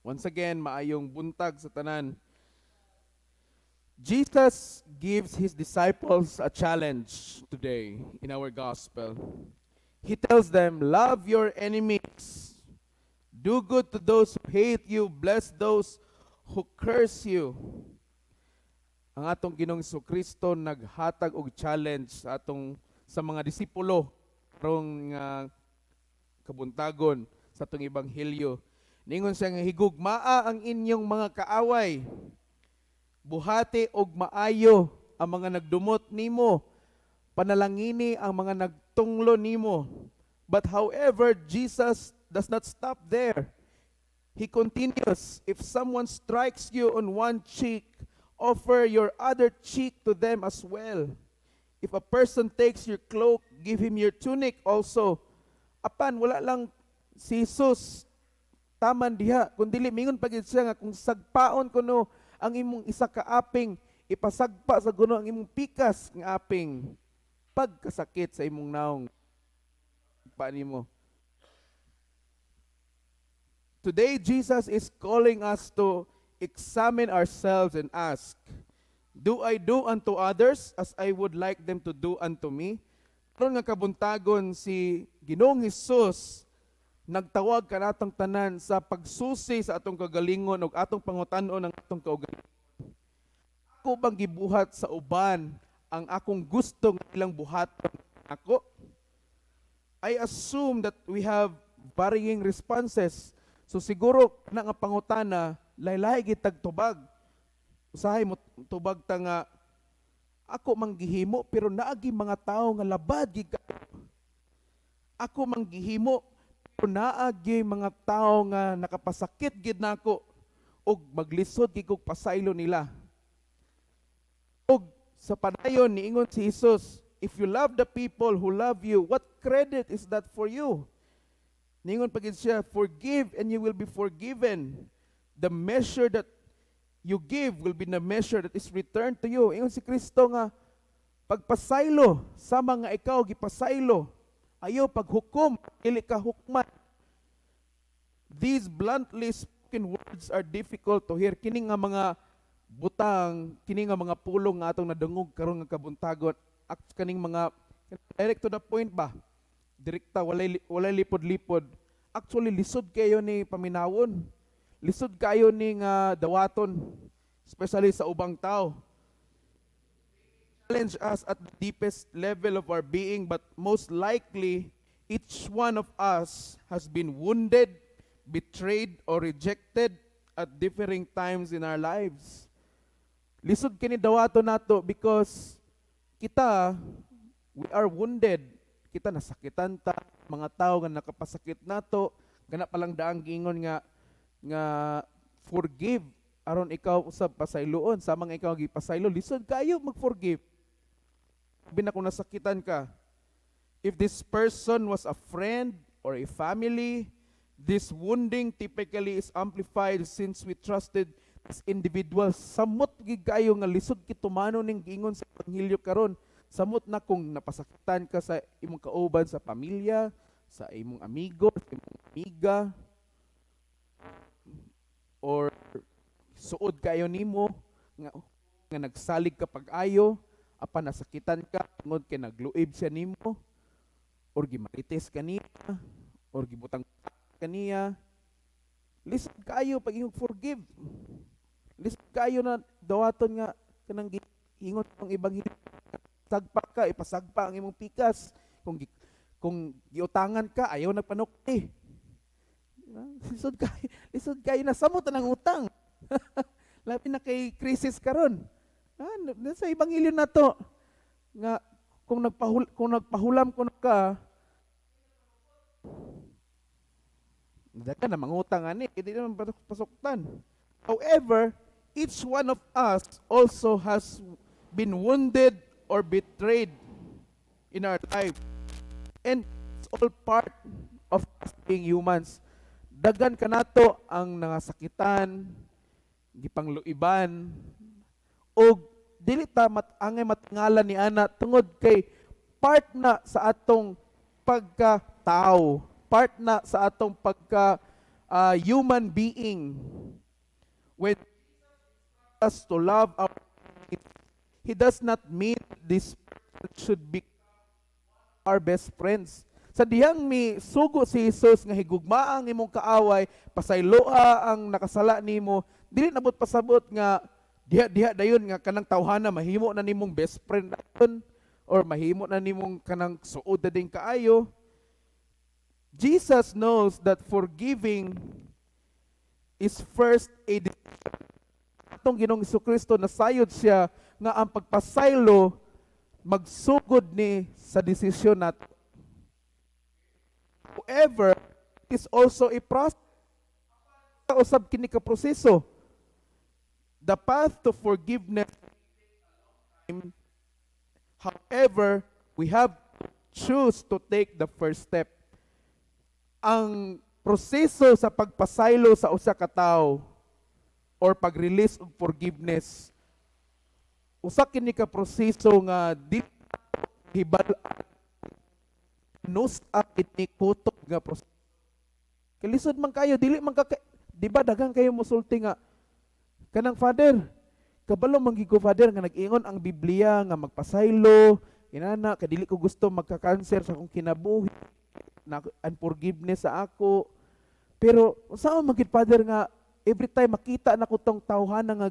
Once again, maayong buntag sa tanan. Jesus gives his disciples a challenge today in our gospel. He tells them, love your enemies, do good to those who hate you, bless those who curse you. Ang atong Ginoong Kristo naghatag og challenge sa mga disipulo karong kabuntagon sa atong ebanghelyo. Ningon siya nga higugmaa ang inyong mga kaaway. Buhati og maayo ang mga nagdumot nimo. Panalangini ang mga nagtunglo nimo. But however, Jesus does not stop there. He continues, if someone strikes you on one cheek, offer your other cheek to them as well. If a person takes your cloak, give him your tunic also. Apan, wala lang si Jesus taman diha, kundi mingon pagid siya nga kung sagpaon kuno ang imong isa ka aping, ipasagpa sa guno ang imong pikas nga aping, pagkasakit sa imong naong pa nimo. Today, Jesus is calling us to examine ourselves and ask, do I do unto others as I would like them to do unto me? Karon nga kabuntagon si Ginoong Hesus nagtawag kanatong tanan sa pagsusi sa atong kagalingon ug atong pangutan-on ang atong kaugalingon. Ako bang gibuhat sa uban ang akong gusto nga ilang buhaton ako? I assume that we have varying responses. So siguro na nga pangutana, laylay gitag tubag. Usahay mo tubag ta nga ako manggihimo pero naagi mga tao nga labad gid kayo. Ako manggihimo pero naagi mga tao nga nakapasakit gid nako og maglisod gid kog pasaylo nila. Og sa panayon niingon si Jesus, if you love the people who love you, what credit is that for you? Ningon pagid siya, forgive and you will be forgiven. The measure that you give will be the measure that is returned to you. Ingon si Kristo nga, pagpasaylo, sama nga ikaw gipasaylo, ayaw paghukom, dili ka hukman. These bluntly spoken words are difficult to hear. Kini nga mga butang, kini nga mga pulong nga atong nadungog karon nga kabuntagon, kaning mga direct to the point ba? Direkta, walay lipod-lipod. Actually, lisod kayo ni paminawon. Lisod kayo ni nga dawaton, especially sa ubang tao. Challenge us at the deepest level of our being, but most likely, each one of us has been wounded, betrayed, or rejected at differing times in our lives. Lisod kini dawaton nato because kita, we are wounded. Kita nasakitan ta, mga tao nga nakapasakit nato, kana palang daang giingon nga forgive aron ikaw usab pasayloon, samang ikaw gipasaylo, lisod kayo mag-forgive. Sabi na kung nasakitan ka, if this person was a friend or a family, this wounding typically is amplified since we trusted this individual. Samot gid kayo nga lisod kitumano ning giingon sa Ebanghelyo karon. Samot na kung napasakitan ka sa imong kauban sa pamilya, sa imong amigo, sa imong amiga, or suod kayo nimo nga nagsalig ka pag-ayo, apan nasakitan ka tungod kay nagluib siya nimo, or gimarites kaniya, or gibutang kaniya. Lisod kayo pag imong forgive. Lisod kayo na dawaton nga kanang giingon ng Ebanghelyo. Sagpa ka, ipasagpa ang imong pikas. Kung giutangan ka, ayaw nagpanukti. Lisod kayo na samot ng utang. Labi na kay krisis karon. Sa Ebanghelyo na to, nga kung nagpahulam ko na ka, ka na mangutang ani, hindi naman pasuktan. However, each one of us also has been wounded or betrayed in our life. And it's all part of us being humans. Dagan ka nato ang nangasakitan, gipangluiban, o dili ta angay matingalan ni ana tungod kay part na sa atong pagka-tao, part na sa atong human being. When us to love our enemies, He does not mean this person should be our best friends. Sa dihang mi sugo si Jesus nga higugmaang imong kaaway, pasayloa ang nakasala nimo, dili nabot pasabot nga diha dayon nga kanang tawhana mahimo na nimong best friend dayon or mahimo na nimong kanang suod na din kaayo. Jesus knows that forgiving is first a decision. Atong Ginoong Jesucristo nasayod siya nga ang pagpasaylo magsugod ni sa desisyon nato. However, it is also a process. Usab kini ka proseso. The path to forgiveness, however, we have to choose to take the first step. Ang proseso sa pagpasaylo sa usa ka tawo or pag-release og forgiveness, usa kini ka proseso nga di hibal-an nus up itikutok nga proseso. Kalisod man kayo, dili man di ba daghang kayo musulti nga kanang father, kabalo mangigo father nga nag-ingon ang Biblia nga magpasaylo, inana kadili ko gusto magka-cancer sa akong kinabuhi, na unforgiveness sa ako. Pero saan magid father nga every time makita na ko tong tawhana nga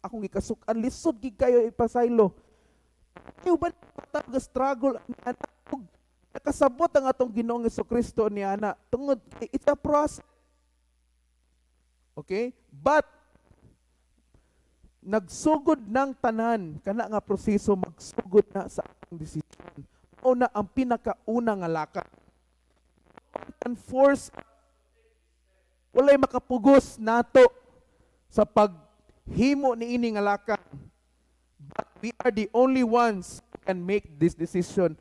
akong ikasukan, lisod gid kayo ipasaylo. Kayo ba struggle nakasabot ang atong Ginoong Jesucristo ni ana tungod it's a process. Okay? But nagsugod ng tanan kana nga proseso, magsugod na sa atong desisyon. Una ang pinakauna nga lakad. Force walay makapugos nato sa paghimo ni ini nga lakad. But we are the only ones who can make this decision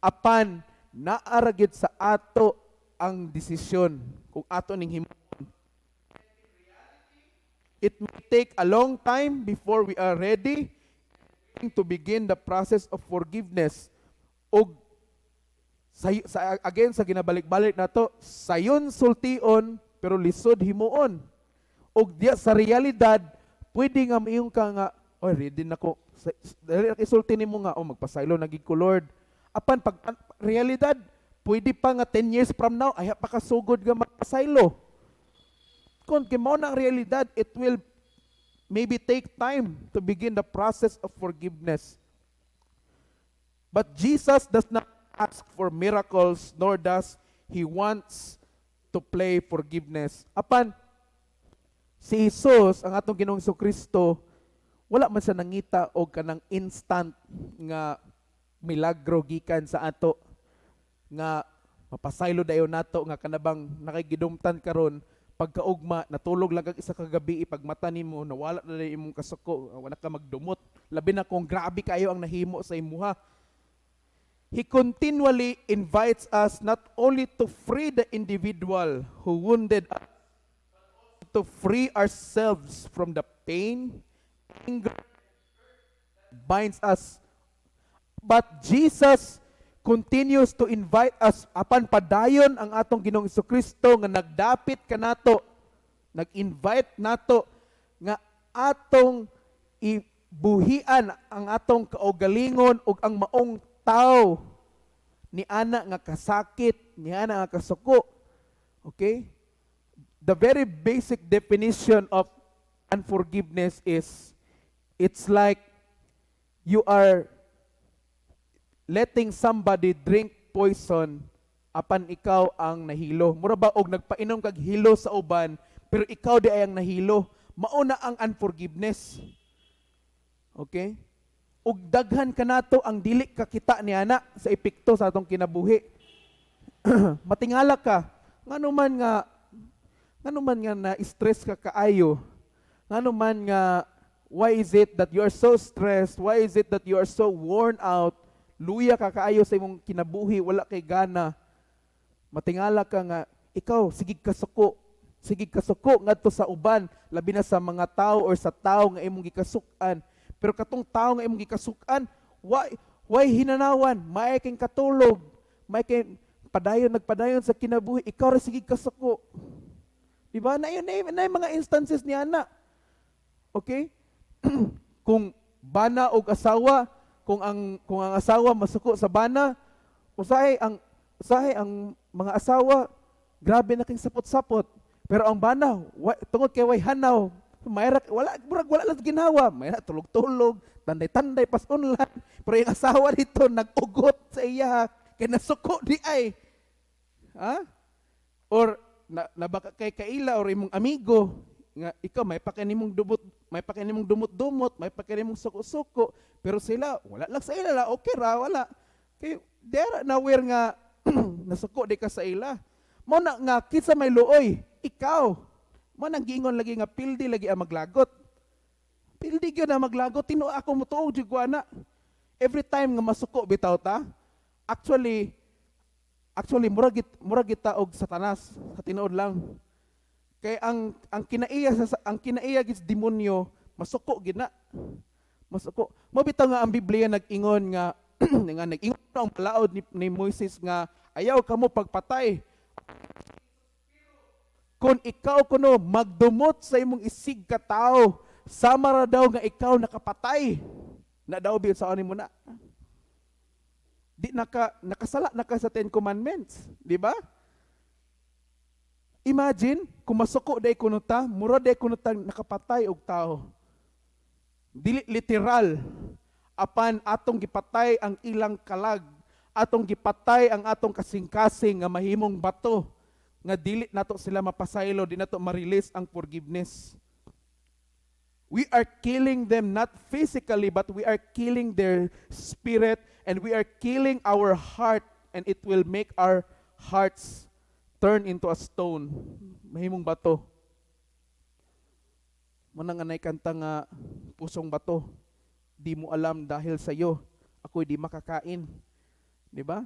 apan naaragid sa ato ang desisyon kung ato ning himo. It may take a long time before we are ready to begin the process of forgiveness. O again sa ginabalik-balik nato, sayon sultion pero lisod himuon. O diya sa realidad, pwede nga maiyong ka nga, oh ready na ko. Dahil isulti nimo nga, oh magpasaylo nagig ko Lord. Apan pag realidad, pwede pa nga 10 years from now, ay pa kasugod nga magpasaylo. Kung kimo na ang realidad, it will maybe take time to begin the process of forgiveness. But Jesus does not ask for miracles, nor does He wants to play forgiveness. Apan, si Jesus, ang atong Ginoong Jesucristo, wala man siya nangita o kanang instant nga milagro gikan sa ato nga mapasaylo dayon nato nga kanabang nakigidumtan karon pagkaugma natulog lang kag isa ka gabi pagmata nimo nawala na imong kasuko, wala ka magdumot, labi na kung grabe kayo ang nahimo sa imuha. He continually invites us not only to free the individual who wounded us, but to free ourselves from the pain, anger binds us. But Jesus continues to invite us apan padayon ang atong Ginoong Jesucristo nga nagdapit kanato, nag-invite nato nga atong ibuhian ang atong kaugalingon ug ang maong tao ni ana nga kasakit, ni ana nga kasuko. Okay? The very basic definition of unforgiveness is it's like you are letting somebody drink poison apan ikaw ang nahilo. Mura ba og nagpainom kag hilo sa uban pero ikaw di ay ang nahilo. Mauna ang unforgiveness. Okay? Ug daghan kanato ang dili kakita ni ana sa epekto sa atong kinabuhi. Matingala ka nganuman nga na stress ka kaayo. Nganuman nga why is it that you are so stressed? Why is it that you are so worn out? Luya ka kaayo sa imong kinabuhi, wala kay gana. Matingala ka nga, ikaw, sigig kasuko ngadto sa uban, labi na sa mga tao or sa tao nga imong gikasukan. Pero katong tao nga imong gikasukan, why hinanawan? May kang katulog, may kang nagpadayon sa kinabuhi, ikaw ra sigig kasuko. Di ba? Na yung mga instances niya na. Okay? Kung bana og asawa, kung ang asawa masuko sa bana, usahay ang mga asawa grabe na king sapot-sapot. Pero ang bana, tungod kay way hanaw, mayra wala lang ginawa, mayra tulog-tulog, tanday-tanday pasunlan. Pero yung asawa dito nag-ugot sa iya kay nasuko di ay. Ha? Or nabaka kay kaila or imong amigo nga ikaw may pakinimong dumot-dumot, may pakinimong suko-suko, pero sila wala lang sa ila, okay ra wala. Kay dera naware nga nasuko di ka sa ila. Mo na nga kinsa may luoy, ikaw. Mo nang giingon lagi nga pildi lagi ang maglagot. Pildi gyud na maglagot, tinuo ako mo tuog jud ana. Every time nga masuko bitaw ta, actually murag kita og Satanas sa tinuod lang. Kay ang kinaiya gid demonyo masuko gid na. Masuko. Mo bitaw nga ang Biblia nag-ingon nga nga nag-ingon ang balaod ni Moises nga ayaw kamo pagpatay. Kung ikaw kuno magdumot sa imong isig ka tao, sama ra daw nga ikaw nakapatay. Na daw biyon sa ani mo na. Di nakasala na ka sa 10 Commandments, di ba? Imagine, kung masuko day kuno ta, mura day kuno ta nakapatay og tao. Dili literal, apan atong gipatay ang ilang kalag, atong gipatay ang atong kasing-kasing nga mahimong bato, nga dili nato sila mapasaylo, di nato ma-release ang forgiveness. We are killing them not physically, but we are killing their spirit, and we are killing our heart, and it will make our hearts turn into a stone. Mahimong bato. Manang anay kanta nga pusong bato. Di mo alam dahil sa iyo, ako'y di makakain. Di ba?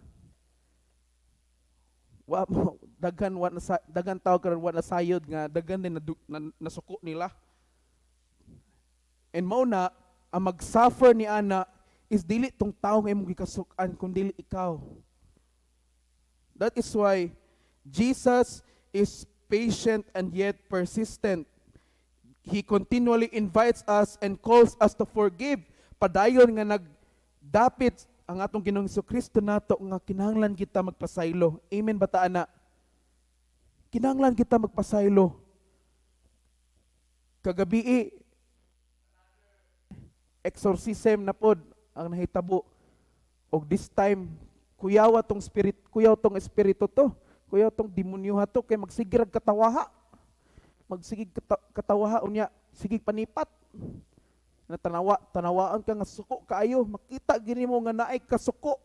Dagan tao karon wa nasayod nga dagan din nasuko nila. And mao na ang mag-suffer ni ana is dili tong tao nga imong gikasukan kundi ikaw. That is why Jesus is patient and yet persistent. He continually invites us and calls us to forgive. Padayon nga nagdapit ang atong Ginoong Jesucristo nato nga kinahanglan kita magpasaylo. Amen ba ta ana? Kinahanglan kita magpasaylo. Kagabi exorcism na pod ang nahitabo. Og this time kuyaw tong espiritu to. Kuyaw tong demonyo to kay magsigirag katawaha. Magsigig katawaha unya, sigig panipat. Na tanawaan ka nga suko kaayo, makita gini mo nga naay kasuko.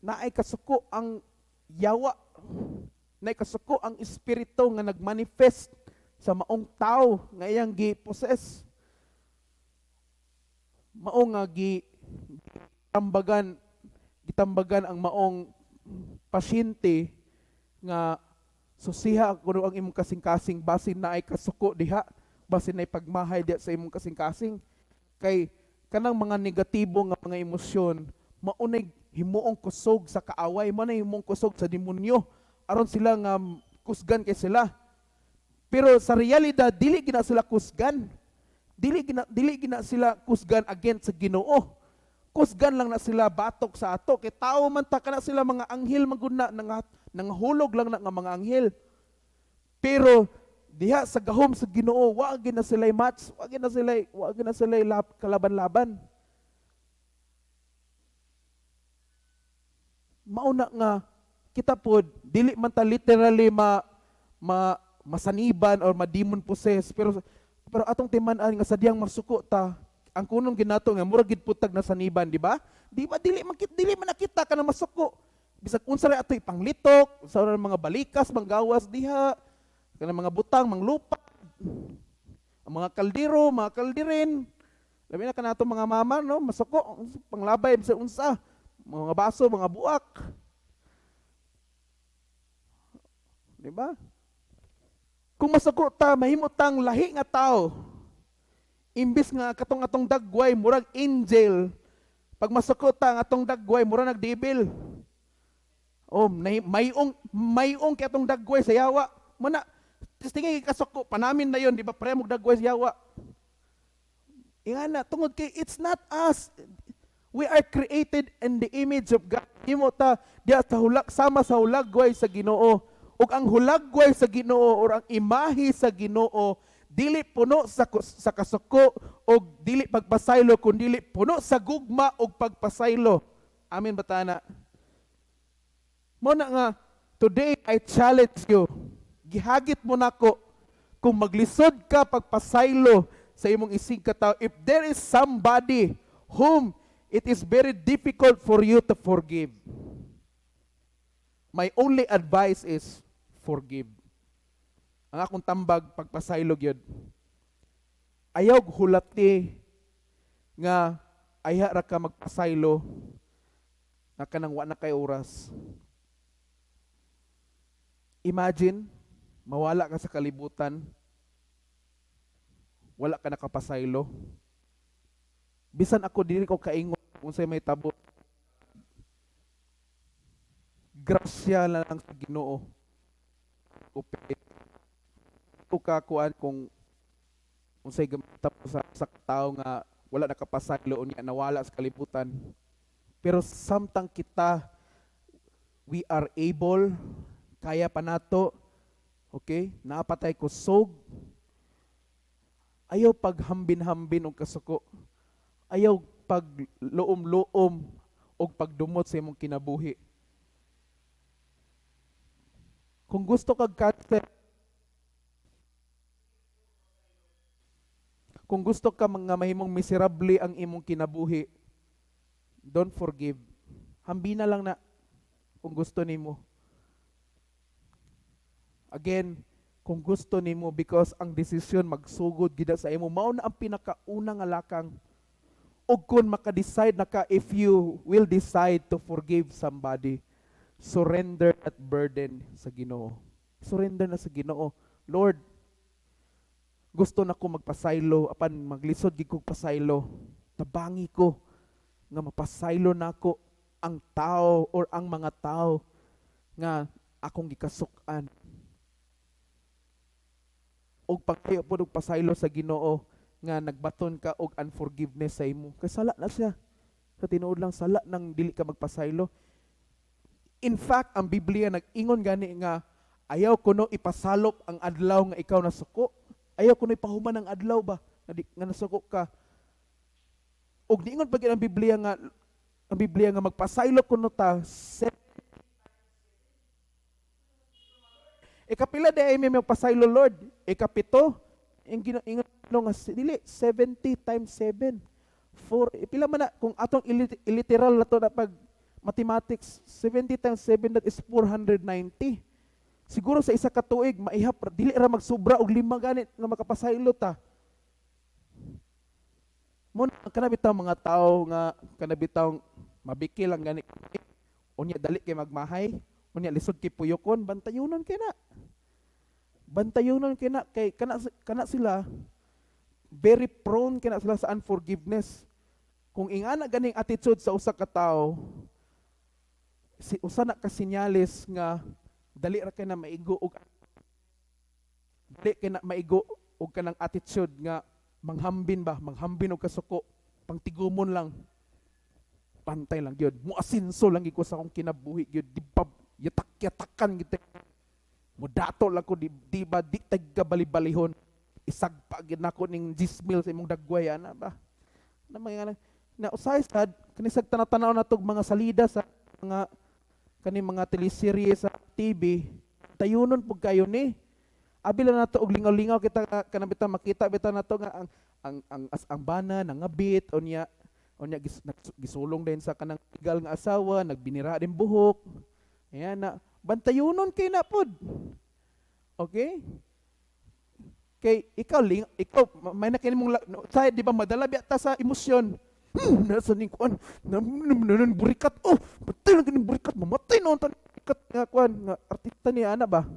Naay kasuko ang yawa. Naay kasuko ang espiritu nga nagmanifest sa maong tao nga iyang gi-possess. Mao nga gitambagan ang maong pasyente nga susiha kuno ang imong kasing-kasing basin na ay kasuko diha, basin na pagmahay diha sa imong kasing-kasing. Kay kanang mga negatibo nga mga emosyon maunay himuong kusog sa kaaway, manay himuong kusog sa demonyo aron sila nga kusgan kay sila. Pero sa realidad dili gina sila kusgan. Dili gina sila kusgan against sa Ginoo. Kusgan lang na sila batok sa ato. Kay tao man ta kana sila mga anghel maguna nangahulog lang na nga mga anghel. Pero diha sa gahom sa Ginoo wa gina sila match, wa gina sila kalaban-laban. Mauna nga kita pod dili man ta literally masaniban or ma-demon possess, pero atong timan-an nga sadyang masuko ta ang kunong ginato nga murag gid putag na saniban, di ba? Di ba dili man nakita ka na masuko. Bisag unsa ra atoy panglitok, sa mga balikas, manggawas diha, kana mga butang, manglupa. Ang mga kaldero, mga kaldirin. Labi na kanato mga mama no, masuko panglabay sa unsa, mga baso, mga buak. Di ba? Kung masuko ta, mahimo tang lahi nga tao. Imbis nga atong dagway murag angel, pag masuko ta atong dagway murag nagdebil. Mayong kay atong dagway sa yawa. Muna tingin kasok ko, panamin na yon, di ba? Pre, magdagway yawa. Ingana, tungod kay, it's not us. We are created in the image of God. Imo ta, diya sa hulag, sama sa hulagway sa Ginoo. Ug ang hulagway sa Ginoo, or ang imahe sa Ginoo, dili puno sa kasuko, o dili pagpasaylo, kundi dili puno sa gugma, o pagpasaylo. Amin ba tana? Muna nga, today I challenge you. Gihagit mo nako kung maglisod ka pagpasaylo sa imong isig katawo. If there is somebody whom it is very difficult for you to forgive, my only advice is forgive. Ang akong tambag pagpasaylog yun. Ayaw hulati nga aya ra ka magpasaylo na kanang wa na kay oras. Imagine, mawala ka sa kalibutan, wala ka nakapasaylo. Bisan ako dili ko kaingon kung say may tabo. Grasya na lang sa Ginoo. Ko kakuan kung say gamita sa tao nga wala nakapasaylo unya nawala sa kalibutan. Pero samtang kita we are able, kaya pa nato, okay, naapatay ko sog, ayaw paghambin-hambin og kasuko, ayaw pagluom-luom og pagdumot sa imong kinabuhi. Kung gusto kag cancer, kung gusto ka mga mahimong miserable ang imong kinabuhi, don't forgive. Hambina lang na kung gusto nimo. Again, kung gusto nimo, because ang desisyon magsugod gida sa imo, mao na ang pinakaunang alakang. O kung maka-decide na ka, if you will decide to forgive somebody, surrender that burden sa Ginoo. Surrender na sa Ginoo. Lord, gusto na ko magpasaylo, apan maglisod gid kog pasaylo. Tabangi ko nga mapasaylo nako ang tao or ang mga tao nga akong gikasuk-an. Og pagkayo po og pasaylo sa Ginoo nga nagbaton ka og unforgiveness sa imo. Kay sala na siya. Sa tinuod lang sala nang dili ka magpasaylo. In fact, ang Biblia nag-ingon gani nga ayaw kuno ipasalop ang adlaw nga ikaw nasuko. Ayaw kuno ipahuman ang adlaw ba nga nasuko ka. Og niingon pag ang Biblia nga magpasaylo kuno ta. Ikapila di ay may magpasaylo, Lord. Ikapito, yung ginanong nga, dili, 70 times 7. Pila man na, kung atong iliteral na to na pag mathematics, 70 times 7, that is 490. Siguro sa isa ka tuig, maihap, dili ra magsubra og 5 ganit nga makapasaylo ta. Muna, kanabitaw mga tao nga, kanabitaw mabikil ang ganit. Unya dali kay magmahay, unya lisod kay puyokon, bantayunon kay na. Bantayunon kay na, kay kana sila, very prone kina sila sa unforgiveness. Kung ingana ganing attitude sa usa ka tawo, usa na ka sinyalis nga dali ra kay na maigo og dali kay na maigo og kanang attitude nga manghambin og kasuko, pangtigumon lang. Pantay lang gyud. Muasinso lang giko sa akong kinabuhi gyud. Di pa yatak-yatakan gid. Mudato lang ko di ba di tagga bali-balihon. Isagpa gid nako ning 10 mil sa imong dagway ana ba. Na mga na usay sad kanisag tanaw natog mga salida sa mga kaning mga teleserye sa TV. Tayunon pug kayo ni. Abi lang nato og lingaw-lingaw kita kanabita makita bitaw nato nga ang bana nangabit unya gisulong din sa kanang igal nga asawa, nagbinira din buhok. Ayan na, bantayunon kay na pod. Okay? Kay ikaw may na kini mong say di ba madala biya sa emosyon. Nasa ning kuan, nan burikat. Oh, patay lang kining burikat, mamatay noon tan burikat nga kuan nga artista ni ana ba.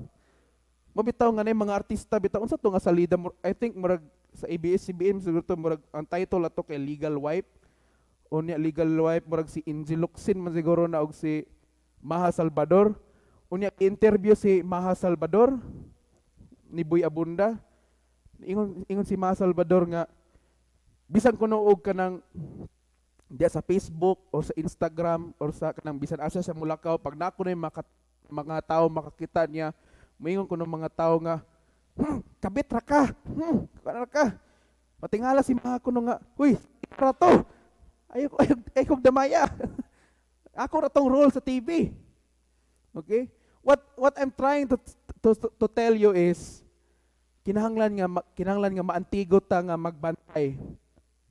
Mabitaw nga na mga artista bitaw unsa to nga salida, I think murag sa ABS-CBN siguro to murag ang title ato kay Legal Wife. Unya legal wife murag si Inji Locsin man siguro na og si Maha Salvador. Unya interview si Maha Salvador. ni Boy Abunda. Ingon si Ma Salvador nga bisan kuno og kanang diya sa Facebook o sa Instagram or sa kanang bisan asa sa Mulakaw, pag nako na yung mga tao makakita niya, moingon kuno mga tao nga, kabit ra ka, kana ka. Matingala si mga kuno nga, huy, ra to. Ayok damaya. Ako ra tong role sa TV. Okay? What I'm trying to tell you is kinahanglan nga maantigo ta nga magbantay.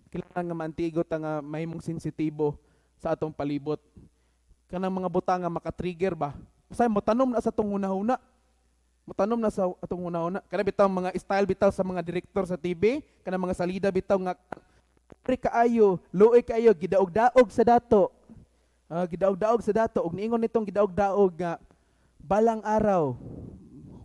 Kinahanglan nga maantigo ta nga mahimong sensitibo sa atong palibot. Kanang mga butang nga maka-trigger ba? Say mo tanom na sa atong hunahuna. Mutanom na sa atong hunahuna. Kana bitaw mga style bitaw sa mga direktor sa TV, kana mga salida bitaw nga kaayo, luoy kaayo, gidaog-daog sa dato. Gidaog-daog sa dato. Og niingon nitong gidaog-daog nga balang araw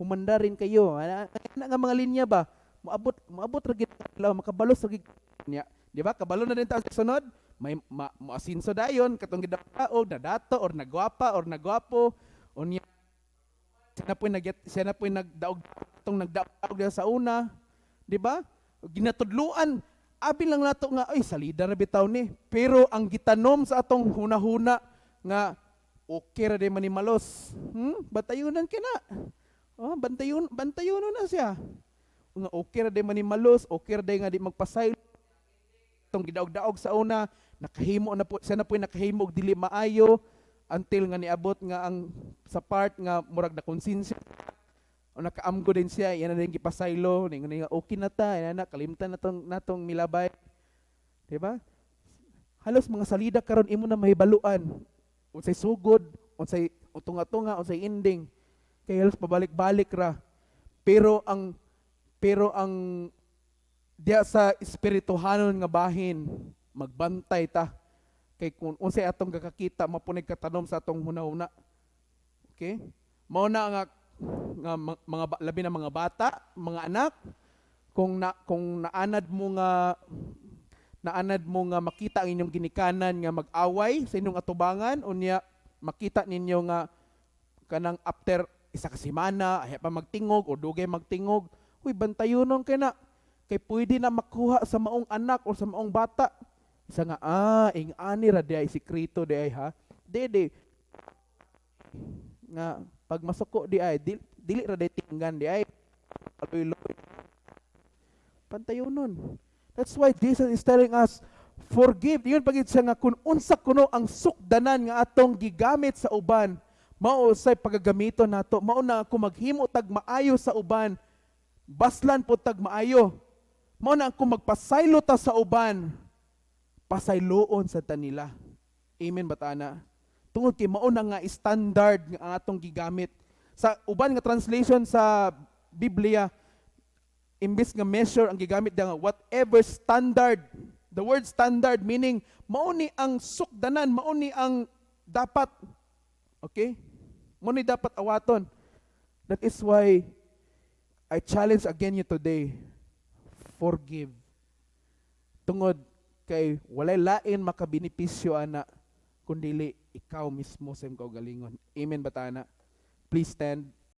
humanda rin kayo. Ana nga mga linya ba? Moabot ra gid makabalos ra gid niya. Di ba? Kabalo na din ta sa sunod. May moasinso dayon katong gidaog na dato or nagwapa or nagwapo unya siya na po nagdaog tong nagdaog sa una, di ba? Ginatudluan, abi lang nato nga ay salida ra bitaw ni. Pero ang gitanom sa atong hunahuna nga okay ra day manimalos. Batayunan kina. Oh, bantayon na siya. Nga okay ra day manimalos, okay ra day nga di magpasaylo. Tong gidaog-daog sa una, nakahimo na po siya na po nakahimo og dili maayo. Until nga niabot nga ang sa part nga murag na konsensya o nakaamgo din siya, yan na din gipasaylo, nga okay na ta, yan na kalimtan natong milabay. Diba? Halos mga salida karon imo na mahibaluan. Unsay sugod, unsay tunga-tunga, unsay ending. Kaya halos pabalik-balik ra. Pero ang diya sa espirituhanon nga bahin, magbantay ta. Kay kung unsay atong gakakita mapunig katanom sa atong hunahuna. Okay? Mao na nga mga labi na mga bata, mga anak, kung naanad mo nga makita ang inyong ginikanan nga mag-away sa inyong atubangan unya makita ninyo nga kanang after isa ka semana ay pa magtingog o dugay magtingog, huy bantayonon kay na kay pwede na makuha sa maong anak o sa maong bata. Isa nga, ing-ani ra di ay sikrito di ay ha. Dede. Nga, pag masuko di ay, dili ra di tinggan di ay. Paloy-loy. Pantayonon. That's why Jesus is telling us, forgive. Yun pagit siya nga, kung unsa kuno ang sukdanan nga atong gigamit sa uban, mao say pagagamito nato, mao na ako maghimo tag maayo sa uban, baslan po tag maayo. Mao na ako magpasaylo ta sa uban, pasayloon sa tanila. Amen batana. Tungod kay mao na nga standard nga ang atong gigamit. Sa uban nga translation sa Biblia, imbes nga measure ang gigamit nga whatever standard. The word standard meaning mao ni ang sukdanan, mao ni ang dapat. Okay? Mao ni dapat awaton. That is why I challenge again you today. Forgive. Tungod kay walay lain makabinipisyo ana kundili ikaw mismo sa imong kaugalingon. Amen batana. Please stand.